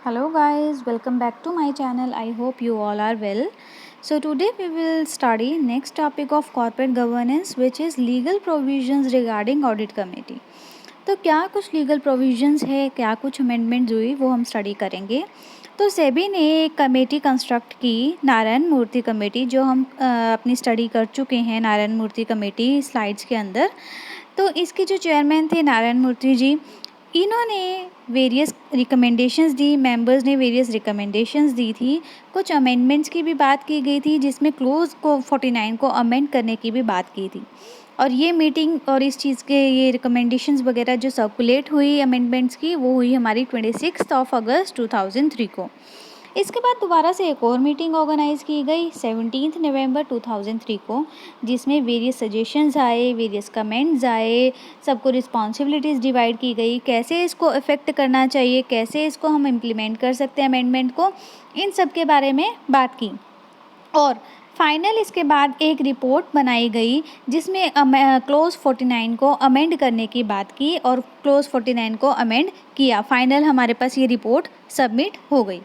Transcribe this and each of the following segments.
Hello guys, welcome back to my channel. I hope you all are well. So today we will study next topic of corporate governance, which is legal provisions regarding audit committee. तो क्या कुछ legal provisions है, क्या कुछ amendments हुई, वो हम study करेंगे। तो सेबी ने एक कमेटी कंस्ट्रक्ट की, नारायण मूर्ति कमेटी, जो हम अपनी स्टडी कर चुके हैं, नारायण मूर्ति कमेटी स्लाइड्स के अंदर। तो इसके जो चेयरमैन थे नारायण मूर्ति जी, इन्होंने वेरियस रिकमेंडेशंस दी, मेंबर्स ने वेरियस रिकमेंडेशंस दी थी। कुछ अमेंडमेंट्स की भी बात की गई थी, जिसमें क्लोज को 49 को अमेंड करने की भी बात की थी। और ये मीटिंग और इस चीज़ के ये रिकमेंडेशंस वगैरह जो सर्कुलेट हुई अमेंडमेंट्स की, वो हुई हमारी 26 अगस्त 2003 को। इसके बाद दोबारा से एक और मीटिंग ऑर्गेनाइज़ की गई 17 नवंबर 2003 को, जिसमें वेरियस सजेशंस आए, वेरियस कमेंट्स आए, सबको रिस्पॉन्सिबिलिटीज़ डिवाइड की गई, कैसे इसको इफ़ेक्ट करना चाहिए, कैसे इसको हम इम्प्लीमेंट कर सकते हैं अमेंडमेंट को, इन सब के बारे में बात की। और फाइनल इसके बाद एक रिपोर्ट बनाई गई, जिसमें क्लोज 49 को अमेंड करने की बात की और क्लोज 49 को अमेंड किया। फाइनल हमारे पास ये रिपोर्ट सबमिट हो गई।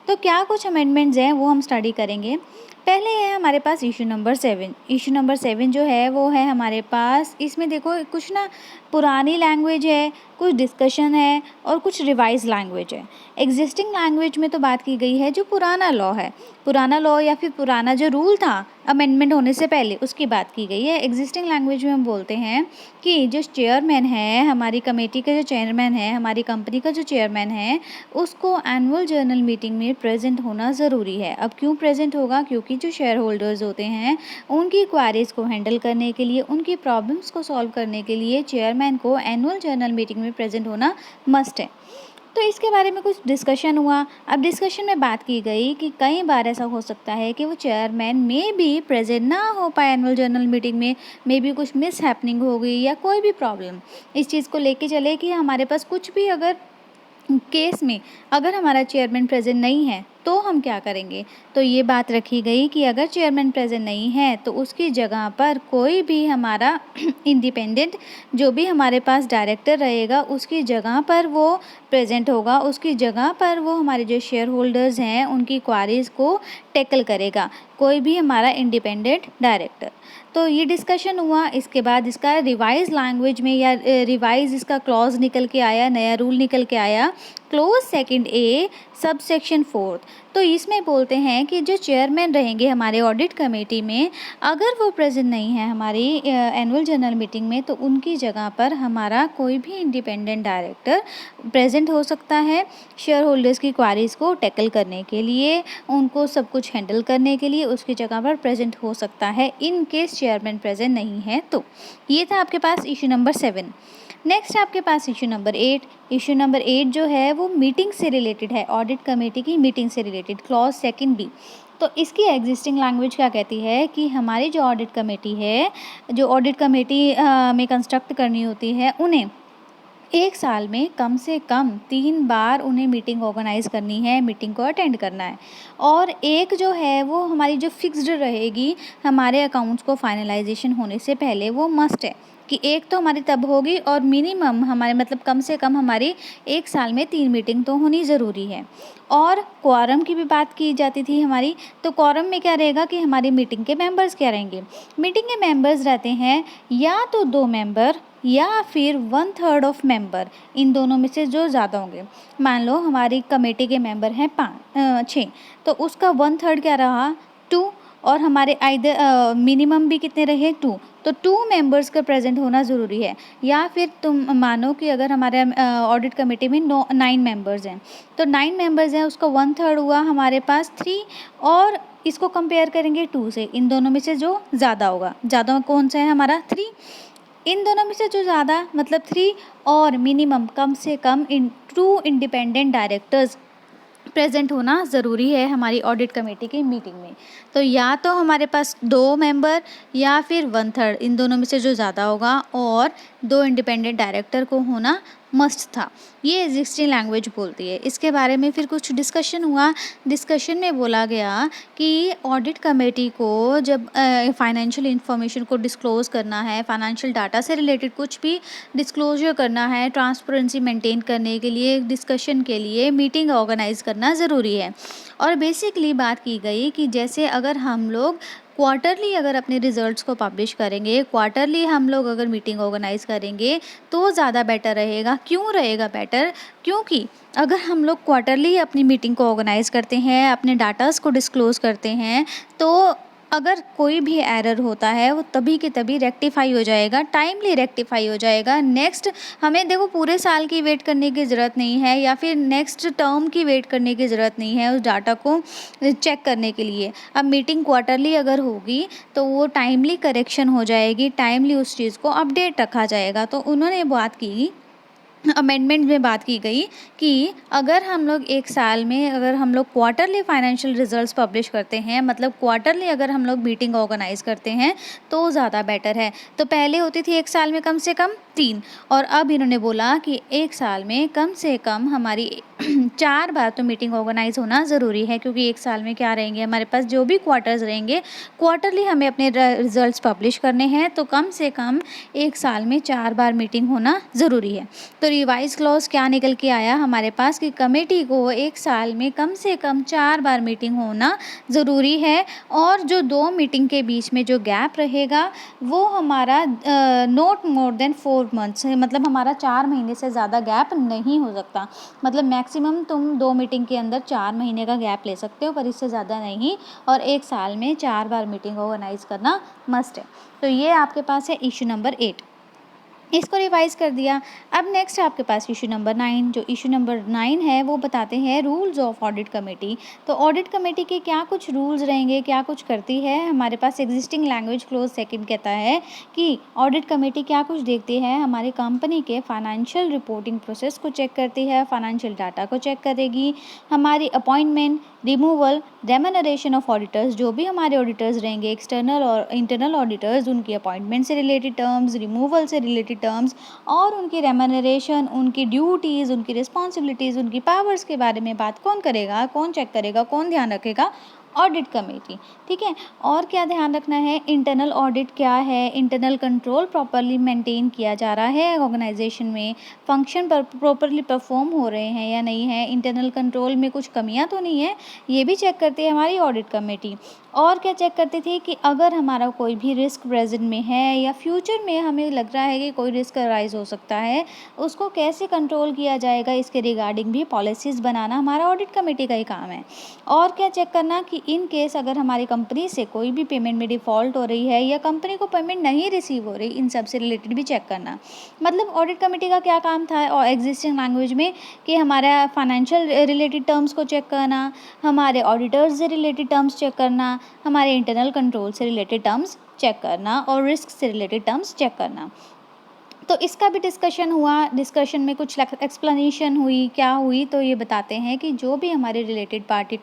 तो क्या कुछ अमेंडमेंट्स हैं वो हम स्टडी करेंगे। पहले है हमारे pass issue number 7। Issue number 7 जो है वो है हमारे पास, इसमें देखो कुछ ना पुरानी लैंग्वेज है, कुछ डिस्कशन है और कुछ रिवाइज लैंग्वेज है। एग्जिस्टिंग लैंग्वेज में तो बात की गई है जो पुराना लॉ है, पुराना लॉ या फिर पुराना जो रूल था अमेंडमेंट होने से पहले, उसकी बात की गई है। एग्जिस्टिंग लैंग्वेज में हम बोलते हैं कि जो चेयरमैन है, हमारी कमेटी का जो चेयरमैन है, हमारी कंपनी का जो चेयरमैन है, उसको एनुअल जर्नल मीटिंग में प्रेजेंट होना ज़रूरी है। अब क्यों प्रेजेंट होगा? क्योंकि जो शेयर होल्डर्स होते हैं, उनकी क्वारीज को हैंडल करने के लिए, उनकी प्रॉब्लम्स को सॉल्व करने के लिए चेयरमैन को एनुअल जर्नल मीटिंग में प्रेजेंट होना मस्ट है। तो इसके बारे में कुछ डिस्कशन हुआ। अब डिस्कशन में बात की गई कि कई बार ऐसा हो सकता है कि वो चेयरमैन में भी प्रेजेंट ना हो पाए एनुअल जर्नल मीटिंग में, भी कुछ मिस हैपनिंग हो गई या कोई भी प्रॉब्लम, इस चीज़ को लेके चले कि हमारे पास कुछ भी अगर केस में अगर हमारा चेयरमैन प्रेजेंट नहीं है तो हम क्या करेंगे। तो ये बात रखी गई कि अगर चेयरमैन प्रेजेंट नहीं है तो उसकी जगह पर कोई भी हमारा इंडिपेंडेंट जो भी हमारे पास डायरेक्टर रहेगा, उसकी जगह पर वो प्रेजेंट होगा, उसकी जगह पर वो हमारे जो शेयर होल्डर्स हैं उनकी क्वारीज को टैकल करेगा, कोई भी हमारा इंडिपेंडेंट डायरेक्टर। तो ये डिस्कशन हुआ। इसके बाद इसका रिवाइज लैंग्वेज में या रिवाइज इसका क्लॉज निकल के आया, नया रूल निकल के आया, क्लोज सेकंड ए सब सेक्शन 4। तो इसमें बोलते हैं कि जो चेयरमैन रहेंगे हमारे ऑडिट कमेटी में, अगर वो प्रेजेंट नहीं है हमारी एनुअल जनरल मीटिंग में, तो उनकी जगह पर हमारा कोई भी इंडिपेंडेंट डायरेक्टर प्रेजेंट हो सकता है, शेयर होल्डर्स की क्वारीज को टैकल करने के लिए, उनको सब कुछ हैंडल करने के लिए उसकी जगह पर प्रेजेंट हो सकता है, इन केस चेयरमैन प्रेजेंट नहीं है। तो ये था आपके पास इशू नंबर 7। नेक्स्ट आपके pass issue number 8। Issue number 8 जो है वो मीटिंग से रिलेटेड है, ऑडिट कमेटी की मीटिंग से रिलेटेड, क्लॉज सेकंड बी। तो इसकी एग्जिस्टिंग लैंग्वेज क्या कहती है कि हमारी जो ऑडिट कमेटी है, जो ऑडिट कमेटी में कंस्ट्रक्ट करनी होती है, उन्हें एक साल में कम से कम 3 बार उन्हें मीटिंग ऑर्गेनाइज़ करनी है, मीटिंग को अटेंड करना है। और एक जो है वो हमारी जो फिक्स्ड रहेगी हमारे अकाउंट्स को फाइनलाइजेशन होने से पहले, वो मस्ट है कि एक तो हमारी तब होगी और मिनिमम हमारे मतलब कम से कम हमारी एक साल में 3 मीटिंग तो होनी ज़रूरी है। और क्वारम की भी बात की जाती थी हमारी। तो क्वारम में क्या रहेगा कि हमारी मीटिंग के मेंबर्स क्या रहेंगे। मीटिंग के मेंबर्स रहते हैं या तो 2 मेंबर या फिर 1/3 ऑफ मेंबर, इन दोनों में से जो ज़्यादा होंगे। मान लो हमारी कमेटी के मेंबर हैं 6, तो उसका 1/3 क्या रहा, 2। और हमारे आइदर मिनिमम भी कितने रहे, 2। तो 2 मेंबर्स का प्रेजेंट होना ज़रूरी है। या फिर तुम मानो कि अगर हमारे ऑडिट कमेटी में 9 मेंबर्स हैं, तो 9 मेंबर्स हैं, उसका 1/3 हुआ हमारे पास 3। और इसको कंपेयर करेंगे 2 से, इन दोनों में से जो ज़्यादा होगा, ज़्यादा कौन सा है हमारा 3, इन दोनों में से जो ज़्यादा मतलब 3, और मिनिमम कम से कम 2 इंडिपेंडेंट डायरेक्टर्स प्रेजेंट होना ज़रूरी है हमारी ऑडिट कमेटी की मीटिंग में। तो या तो हमारे पास 2 मेंबर या फिर 1/3, इन दोनों में से जो ज़्यादा होगा, और 2 इंडिपेंडेंट डायरेक्टर को होना मस्ट था। ये एग्जिस्टिंग लैंग्वेज बोलती है। इसके बारे में फिर कुछ डिस्कशन हुआ। डिस्कशन में बोला गया कि ऑडिट कमेटी को जब फाइनेंशियल इंफॉर्मेशन को डिस्क्लोज़ करना है, फाइनेंशियल डाटा से रिलेटेड कुछ भी डिस्क्लोजर करना है, ट्रांसपेरेंसी मेंटेन करने के लिए, डिस्कशन के लिए मीटिंग ऑर्गेनाइज़ करना ज़रूरी है। और बेसिकली बात की गई कि जैसे अगर हम लोग क्वार्टरली अगर अपने रिजल्ट्स को पब्लिश करेंगे, क्वार्टरली हम लोग अगर मीटिंग ऑर्गेनाइज़ करेंगे तो ज़्यादा बेटर रहेगा। क्यों रहेगा बेटर? क्योंकि अगर हम लोग क्वार्टरली अपनी मीटिंग को ऑर्गेनाइज़ करते हैं, अपने डाटास को डिस्क्लोज़ करते हैं, तो अगर कोई भी एरर होता है वो तभी के तभी रेक्टिफाई हो जाएगा, टाइमली रेक्टिफाई हो जाएगा। नेक्स्ट हमें देखो पूरे साल की वेट करने की ज़रूरत नहीं है या फिर नेक्स्ट टर्म की वेट करने की ज़रूरत नहीं है उस डाटा को चेक करने के लिए। अब मीटिंग क्वार्टरली अगर होगी तो वो टाइमली करेक्शन हो जाएगी, टाइमली उस चीज़ को अपडेट रखा जाएगा। तो उन्होंने बात की, अमेंडमेंट में बात की गई कि अगर हम लोग एक साल में अगर हम लोग क्वार्टरली फाइनेंशियल रिजल्ट्स पब्लिश करते हैं, मतलब क्वार्टरली अगर हम लोग मीटिंग ऑर्गेनाइज करते हैं तो ज़्यादा बेटर है। तो पहले होती थी एक साल में कम से कम 3, और अब इन्होंने बोला कि एक साल में कम से कम हमारी 4 बार तो मीटिंग ऑर्गेनाइज होना ज़रूरी है, क्योंकि एक साल में क्या रहेंगे हमारे पास जो भी क्वार्टर्स रहेंगे, क्वार्टरली हमें अपने रिजल्ट्स पब्लिश करने हैं, तो कम से कम एक साल में 4 बार मीटिंग होना ज़रूरी है। तो रिवाइज क्लॉज क्या निकल के आया हमारे पास कि कमेटी को एक साल में कम से कम 4 बार मीटिंग होना ज़रूरी है, और जो 2 मीटिंग के बीच में जो गैप रहेगा वो हमारा नॉट मोर देन 4 मंथ्स, मतलब हमारा 4 महीने से ज़्यादा गैप नहीं हो सकता। मतलब मैक्सिमम तुम 2 मीटिंग के अंदर 4 महीने का गैप ले सकते हो, पर इससे ज़्यादा नहीं, और एक साल में 4 बार मीटिंग ऑर्गेनाइज करना मस्ट है। तो ये आपके पास है इशू नंबर 8, इसको रिवाइज कर दिया। अब नेक्स्ट आपके पास इशू नंबर 9, जो इशू नंबर 9 है वो बताते हैं रूल्स ऑफ ऑडिट कमेटी। तो ऑडिट कमेटी के क्या कुछ रूल्स रहेंगे, क्या कुछ करती है। हमारे पास एग्जिस्टिंग लैंग्वेज क्लोज सेकंड कहता है कि ऑडिट कमेटी क्या कुछ देखती है, हमारी कंपनी के फाइनेंशियल रिपोर्टिंग प्रोसेस को चेक करती है, फाइनेंशियल डाटा को चेक करेगी, हमारी appointment, removal, remuneration of auditors, जो भी हमारे ऑडिटर्स रहेंगे एक्सटर्नल और इंटरनल ऑडिटर्स, उनकी अपॉइंटमेंट से रिलेटेड टर्म्स, रिमूवल से रिलेटेड टर्म्स, और उनकी रेम्यूनरेशन, उनकी ड्यूटीज़, उनकी रिस्पॉन्सिबिलिटीज़, उनकी पावर्स के बारे में बात कौन करेगा, कौन चेक करेगा, कौन ध्यान रखेगा, ऑडिट कमेटी। ठीक है, और क्या ध्यान रखना है, इंटरनल ऑडिट क्या है, इंटरनल कंट्रोल प्रॉपरली मेंटेन किया जा रहा है ऑर्गेनाइजेशन में, फंक्शन पर प्रॉपरली परफॉर्म हो रहे हैं या नहीं है, इंटरनल कंट्रोल में कुछ कमियां तो नहीं है, ये भी चेक करती है हमारी ऑडिट कमेटी। और क्या चेक करती थी कि अगर हमारा कोई भी रिस्क प्रेजेंट में है या फ्यूचर में हमें लग रहा है कि कोई रिस्क अराइज हो सकता है, उसको कैसे कंट्रोल किया जाएगा, इसके रिगार्डिंग भी पॉलिसीज़ बनाना हमारा ऑडिट कमेटी का ही काम है। और क्या चेक करना कि इन केस अगर हमारी कंपनी से कोई भी पेमेंट में डिफ़ॉल्ट हो रही है या कंपनी को पेमेंट नहीं रिसीव हो रही, इन सब से रिलेटेड भी चेक करना। मतलब ऑडिट कमेटी का क्या काम था और एग्जिस्टिंग लैंग्वेज में कि हमारा फाइनेंशियल रिलेटेड टर्म्स को चेक करना, हमारे ऑडिटर्स से रिलेटेड टर्म्स चेक करना, हमारे इंटरनल कंट्रोल से रिलेटेड टर्म्स चेक करना, और रिस्क से रिलेटेड टर्म्स चेक करना। तो इसका भी डिस्कशन हुआ, डिस्कशन में कुछ एक्सप्लेनेशन हुई, क्या हुई, तो ये बताते हैं कि जो भी हमारी रिलेटेड पार्टी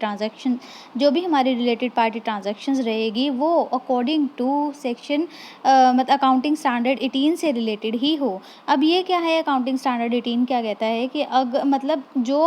ट्रांजैक्शंस रहेगी वो अकॉर्डिंग टू सेक्शन मतलब अकाउंटिंग स्टैंडर्ड 18 से रिलेटेड ही हो। अब ये क्या है, अकाउंटिंग स्टैंडर्ड 18 क्या कहता है कि मतलब जो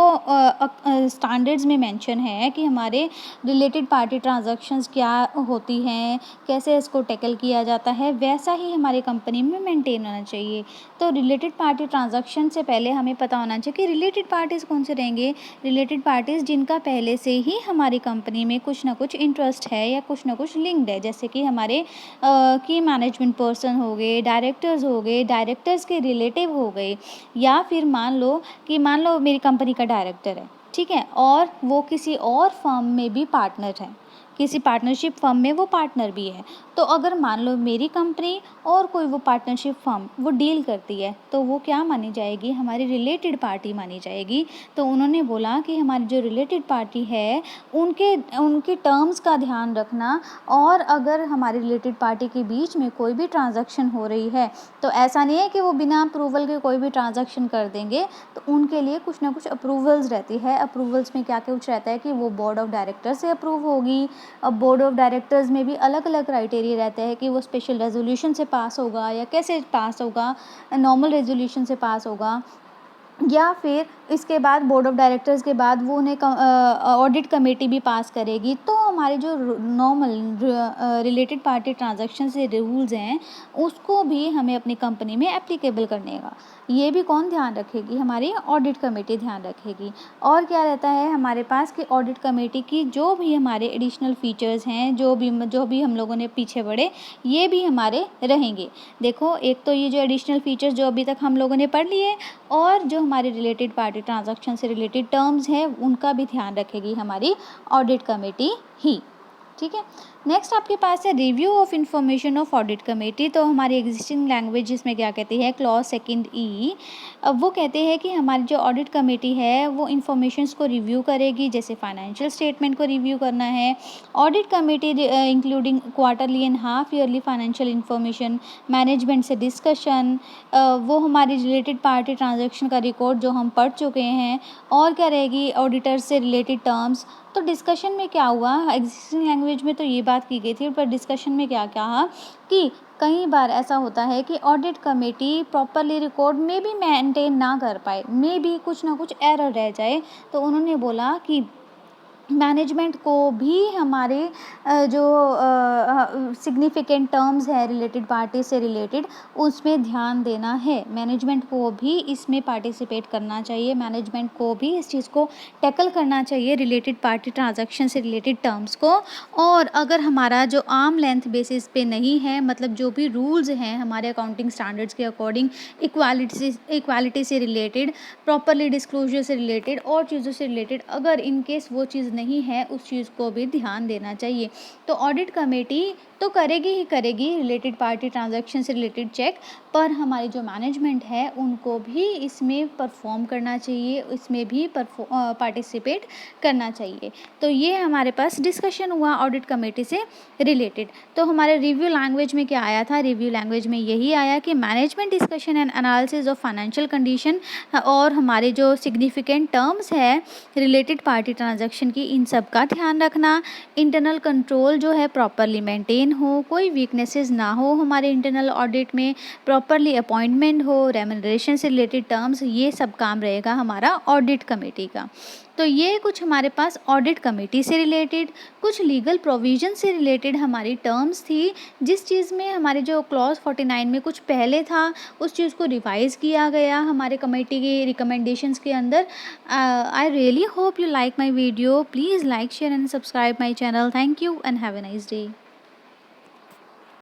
स्टैंडर्ड्स में मेंशन है कि हमारे रिलेटेड पार्टी ट्रांजैक्शंस क्या होती हैं, कैसे इसको टैकल किया जाता है, वैसा ही हमारी कंपनी में मेंटेन होना चाहिए। तो रिलेटेड पार्टी ट्रांजैक्शन से पहले हमें पता होना चाहिए कि रिलेटेड पार्टीज़ कौन से रहेंगे, रिलेटेड पार्टीज़ जिनका पहले से ही हमारी कंपनी में कुछ ना कुछ इंटरेस्ट है या कुछ ना कुछ लिंक्ड है, जैसे कि हमारे की मैनेजमेंट पर्सन हो गए, डायरेक्टर्स हो गए, डायरेक्टर्स के रिलेटिव हो गए, या फिर मान लो मेरी कंपनी का डायरेक्टर है, ठीक है, और वो किसी और फर्म में भी पार्टनर है, किसी पार्टनरशिप फर्म में वो पार्टनर भी है। तो अगर मान लो मेरी कंपनी और कोई वो पार्टनरशिप फर्म वो डील करती है, तो वो क्या मानी जाएगी, हमारी रिलेटेड पार्टी मानी जाएगी। तो उन्होंने बोला कि हमारी जो रिलेटेड पार्टी है उनके टर्म्स का ध्यान रखना, और अगर हमारी रिलेटेड पार्टी के बीच में कोई भी ट्रांजैक्शन हो रही है, तो ऐसा नहीं है कि वो बिना अप्रूवल के कोई भी ट्रांजैक्शन कर देंगे, तो उनके लिए कुछ ना कुछ अप्रूवल्स रहती है। अप्रूवल्स में क्या कुछ रहता है कि वो बोर्ड ऑफ डायरेक्टर से अप्रूव होगी, कि बोर्ड ऑफ डायरेक्टर्स में भी अलग अलग क्राइटेरिया रहते हैं कि वो स्पेशल रेजोल्यूशन से पास होगा या कैसे पास होगा, नॉर्मल रेजोल्यूशन से पास होगा, या फिर इसके बाद बोर्ड ऑफ डायरेक्टर्स के बाद वो उन्हें ऑडिट कमेटी भी पास करेगी। तो हमारे जो नॉर्मल रिलेटेड पार्टी ट्रांजैक्शन से रूल्स हैं उसको भी हमें अपनी कंपनी में एप्लीकेबल करने का, ये भी कौन ध्यान रखेगी, हमारी ऑडिट कमेटी ध्यान रखेगी। और क्या रहता है हमारे पास कि ऑडिट कमेटी की जो भी हमारे एडिशनल फीचर्स हैं, जो भी हम लोगों ने पीछे पढ़े, ये भी हमारे रहेंगे। देखो, एक तो ये जो एडिशनल फीचर्स जो अभी तक हम लोगों ने पढ़ लिए, और जो हमारे रिलेटेड पार्टी ट्रांजैक्शन से रिलेटेड टर्म्स हैं उनका भी ध्यान रखेगी हमारी ऑडिट कमेटी ही। ठीक है। नेक्स्ट आपके पास है review of information of audit committee. तो हमारी एग्जिस्टिंग लैंग्वेज इसमें क्या कहती है, क्लॉज सेकंड ई, अब वो कहते हैं कि हमारी जो ऑडिट कमेटी है वो इंफॉर्मेशंस को रिव्यू करेगी, जैसे फाइनेंशियल स्टेटमेंट को रिव्यू करना है। Audit committee including quarterly and half yearly financial information, management से डिस्कशन, वो हमारी रिलेटेड पार्टी ट्रांजैक्शन का रिकॉर्ड जो हम पढ़ चुके हैं। और क्या रहेगी, ऑडिटर से रिलेटेड टर्म्स। तो डिस्कशन में क्या हुआ, एग्जिस्टिंग लैंग्वेज में तो ये बात की गई थी, पर डिस्कशन में क्या कहा कि कई बार ऐसा होता है कि ऑडिट कमेटी प्रॉपरली रिकॉर्ड में भी मेंटेन ना कर पाए, में भी कुछ ना कुछ एरर रह जाए। तो उन्होंने बोला कि मैनेजमेंट को भी हमारे जो सिग्निफिकेंट टर्म्स है रिलेटेड पार्टी से रिलेटेड, उसमें ध्यान देना है। मैनेजमेंट को भी इसमें पार्टिसिपेट करना चाहिए, मैनेजमेंट को भी इस चीज़ को टैकल करना चाहिए, रिलेटेड पार्टी ट्रांजैक्शन से रिलेटेड टर्म्स को। और अगर हमारा जो आर्म लेंथ बेसिस पे नहीं है, मतलब जो भी रूल्स हैं हमारे अकाउंटिंग स्टैंडर्ड्स के अकॉर्डिंग, इक्वालिटी से रिलेटेड, प्रॉपरली डिस्क्लोजर से रिलेटेड और चीज़ों से रिलेटेड, अगर इन केस वो चीज़ नहीं है, उस चीज़ को भी ध्यान देना चाहिए। तो ऑडिट कमेटी तो करेगी ही करेगी रिलेटेड पार्टी ट्रांजैक्शन से रिलेटेड चेक, पर हमारी जो मैनेजमेंट है उनको भी इसमें परफॉर्म करना चाहिए, इसमें भी पार्टिसिपेट करना चाहिए। तो ये हमारे पास डिस्कशन हुआ ऑडिट कमेटी से रिलेटेड। तो हमारे रिव्यू लैंग्वेज में क्या आया था, रिव्यू लैंग्वेज में यही आया कि management discussion and analysis of financial condition, और हमारे जो सिग्निफिकेंट टर्म्स है रिलेटेड पार्टी ट्रांजैक्शन की, इन सब का ध्यान रखना। इंटरनल कंट्रोल जो है प्रॉपरली मेंटेन हो, कोई वीकनेसेस ना हो हमारे इंटरनल ऑडिट में, प्रॉपरली अपॉइंटमेंट हो, रेम्यूनरेशन से रिलेटेड टर्म्स, ये सब काम रहेगा हमारा ऑडिट कमेटी का। तो ये कुछ हमारे पास ऑडिट कमेटी से रिलेटेड, कुछ लीगल प्रोविजन से रिलेटेड हमारी टर्म्स थी, जिस चीज़ में हमारे जो क्लॉज 49 में कुछ पहले था उस चीज़ को रिवाइज़ किया गया हमारे कमेटी के रिकमेंडेशंस के अंदर। I really hope you like my video. Please like, share and subscribe my channel. Thank you and have a nice day.